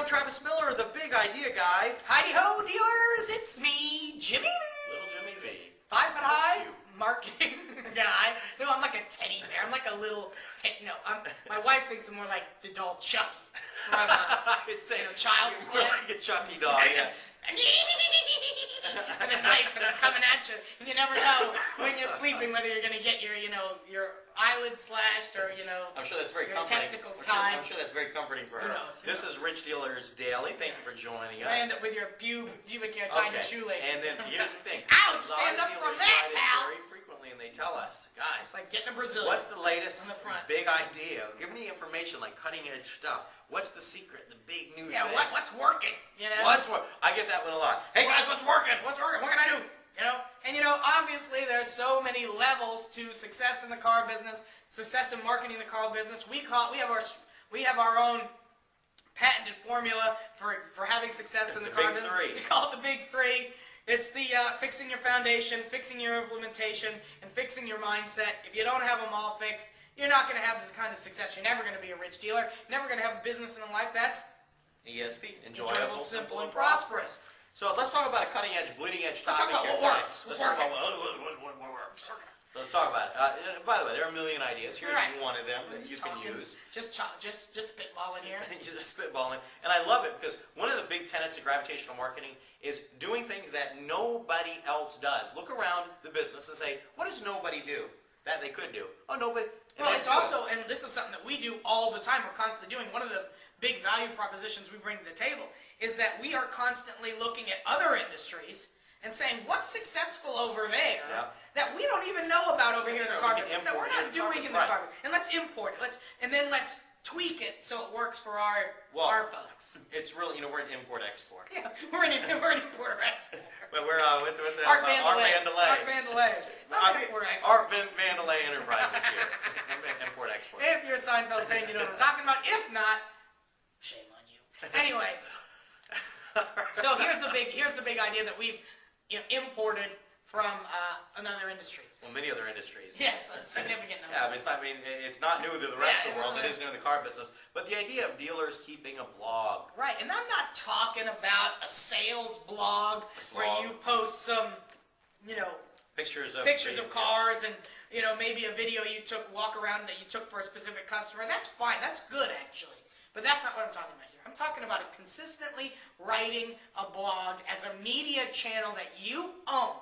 Travis Miller, the big idea guy. Heidi-ho, dealers, it's me, Jimmy V. Little Jimmy V. 5 foot high marketing guy. No, I'm like a teddy bear. I'm like a little, my wife thinks I'm more like the doll Chucky. From It's a child's You're play. like a Chucky doll, yeah. And a knife and it's coming at you, and you never know when you're sleeping whether you're gonna get your eyelids slashed or I'm sure that's very your comforting. testicles I'm tied. sure that's very comforting for her. Who knows? This is Rich Dealers Daily. Thank you for joining You us. end up with your pubic hair tied in your shoelaces. And then here's the thing. Ouch! A lot Stand of up from dealers that, write in pal. very frequently, and they tell us, guys, It's like getting a Brazilian. what's the latest on the front. big idea? Give me information like cutting edge stuff. What's the secret? The big new Yeah, thing? what's working? I get that one a lot. Hey guys, what's working? What's working? What can I do? And obviously there's so many levels to success in the car business, success in marketing the car business. We have our own patented formula for having success in the car business. Big 3. We call it the big 3. It's the fixing your foundation, fixing your implementation, and fixing your mindset. If you don't have them all fixed, you're not going to have this kind of success. You're never going to be a rich dealer. You're never going to have a business in life that's ESP. enjoyable, simple, and prosperous. So let's talk about a cutting edge, bleeding edge Let's talk topic. about here what today. works. Let's talk about what works. Let's talk about it. By the way, there are a million ideas. Here's one of them that you can use. Just spitballing here. You're just spitballing. And I love it because one of the big tenets of gravitational marketing is doing things that nobody else does. Look around the business and say, what does nobody do that they could do? Oh, nobody. Well, it's also, and this is something that we do all the time, we're constantly doing, one of the big value propositions we bring to the table is that we are constantly looking at other industries and saying, what's successful over there that we don't even know about over here in the car business, that we're not doing in the car business. And let's import it. Let's tweak it so it works for our folks. It's really, we're an import-export. Yeah, we're an importer-export. But we're, what's that? Art Vandalay. Vandalay. Art Vandalay Enterprises here. Import-export. If you're a Seinfeld fan, you know what I'm talking about. If not, shame on you. Anyway, so here's the big idea that we've imported from another industry. Well, many other industries. Yes, a significant number. Yeah, it's not new to the rest of the world. It is new in the car business. But the idea of dealers keeping a blog. Right, and I'm not talking about a sales blog where you post some, pictures of cars and maybe a video you walk around that you took for a specific customer. That's fine. That's good actually. But that's not what I'm talking about here. I'm talking about consistently writing a blog as a media channel that you own,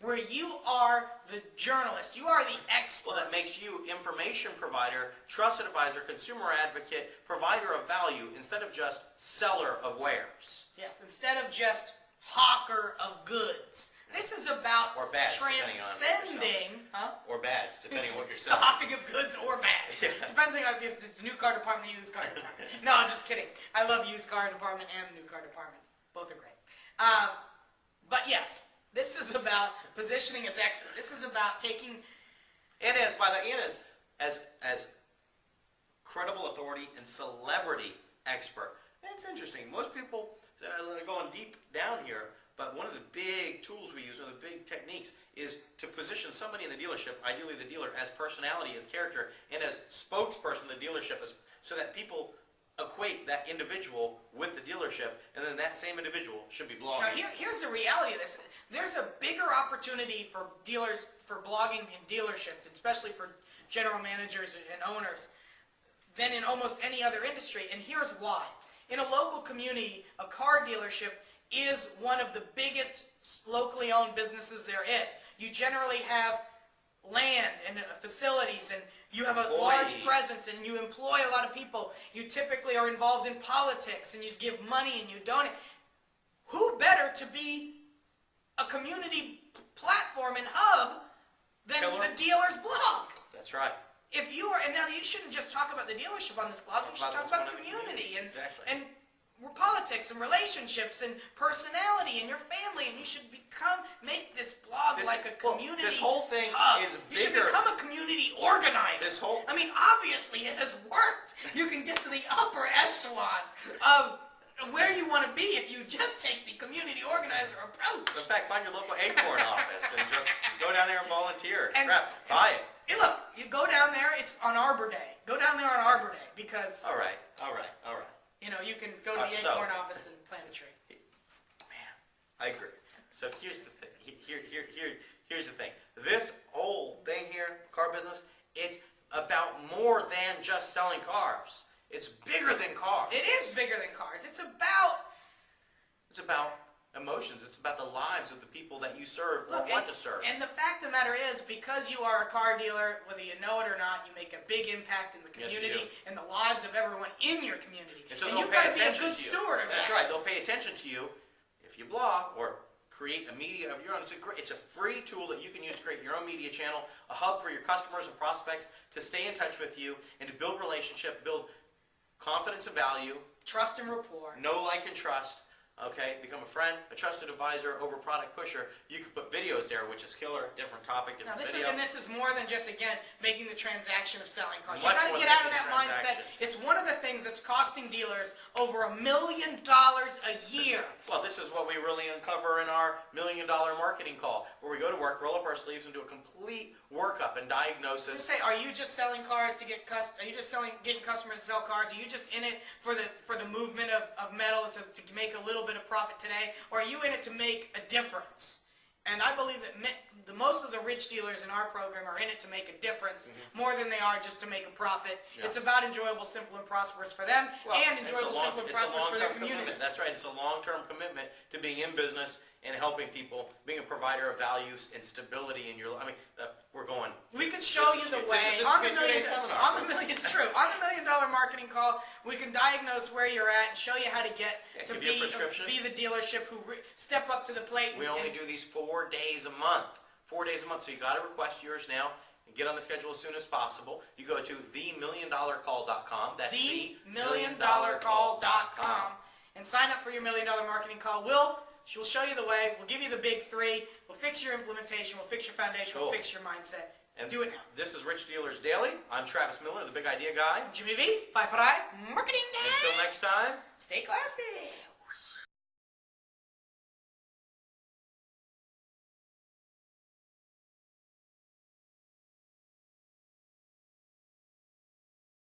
where you are the journalist, you are the expert. Well, that makes you information provider, trusted advisor, consumer advocate, provider of value, instead of just seller of wares. Yes, instead of just hawker of goods. This is about or bads, transcending, or bads, depending on what you're selling. Hawking of goods or bads. Depending on if it's a new car department or used car department. No, I'm just kidding. I love used car department and new car department. Both are great. But yes, this is about positioning as expert. This is about taking... And as credible authority and celebrity expert. It's interesting. Most people going deep down here, but one of the big tools we use, one of the big techniques, is to position somebody in the dealership, ideally the dealer, as personality, as character, and as spokesperson of the dealership, so that people equate that individual with the dealership, and then that same individual should be blogging. Now here's the reality of this. There's a bigger opportunity for dealers, for blogging in dealerships, especially for general managers and owners, than in almost any other industry, and here's why. In a local community, a car dealership is one of the biggest locally owned businesses there is. You generally have land and facilities, and you have a large presence, and you employ a lot of people. You typically are involved in politics, and you give money and you donate. Who better to be a community platform and hub than the dealer's blog? That's right. If you are, and now you shouldn't just talk about the dealership on this blog, you should talk about the community and politics and relationships and personality and your family, and you should make this blog like a community This whole thing hub. is You bigger. should become a community organizer. I mean, obviously it has worked. You can get to the upper echelon of where you want to be if you just take the community organizer approach. In fact, find your local Acorn office and just go down there and volunteer. Buy it. Hey, look, you go down there, it's on Arbor Day. Go down there on Arbor Day because... All right. You know, you can go to the So- Acorn office and plant a tree. Man, I agree. So here's the thing. Here's the thing. This whole thing here, car business, it's about more than just selling cars. It's bigger than cars. It is bigger than cars. It's about emotions. It's about the lives of the people that you serve or Look, want to serve. And the fact of the matter is, because you are a car dealer, whether you know it or not, you make a big impact in the Yes, you community do. and the lives of everyone in your community. And so and they'll you've pay got to be a attention good to you. steward of That's that. right. They'll pay attention to you if you blog or create a media of your own. It's a free tool that you can use to create your own media channel, a hub for your customers and prospects to stay in touch with you and to build relationship, build confidence and value, Trust and rapport. know, like, and trust. Okay, become a friend, a trusted advisor over product pusher. You can put videos there, which is killer, different topic, Now different this is more than just, again, making the transaction of selling cars. Much You got more to get than out of making that the mindset. transaction. It's one of the things that's costing dealers over $1 million a year. Well, this is what we really uncover in our $1 million marketing call, where we go to work, roll up our sleeves, and do a complete workup and diagnosis. Just say, are you just selling cars to get are you just getting customers to sell cars? Are you just in it for the movement of metal to make a little bit of profit today? Or are you in it to make a difference? And I believe that most of the rich dealers in our program are in it to make a difference more than they are just to make a profit. Yeah. It's about enjoyable, simple, and prosperous for them, Well, and it's enjoyable, simple, and it's a prosperous for their long-term community. commitment. That's right. It's a long-term commitment to being in business and helping people, being a provider of values and stability in your life. I mean, we're going. We can show This you is- the this way is- this on could the be million. today's seminar. On the million, it's true. On the $1 million marketing call, we can diagnose where you're at and show you how to get Yeah, to give you a prescription. be the dealership who step up to the plate. We only do these 4 days a month. 4 days a month. So you got to request yours now and get on the schedule as soon as possible. You go to themilliondollarcall.com. That's themilliondollarcall.com and sign up for your $1 million marketing call. She'll show you the way. We'll give you the big three. We'll fix your implementation. We'll fix your foundation. Cool. We'll fix your mindset. And Do it now. This is Rich Dealers Daily. I'm Travis Miller, the Big Idea Guy. Jimmy V, 5 Foot Eye, Marketing Guy. Until next time. Stay classy.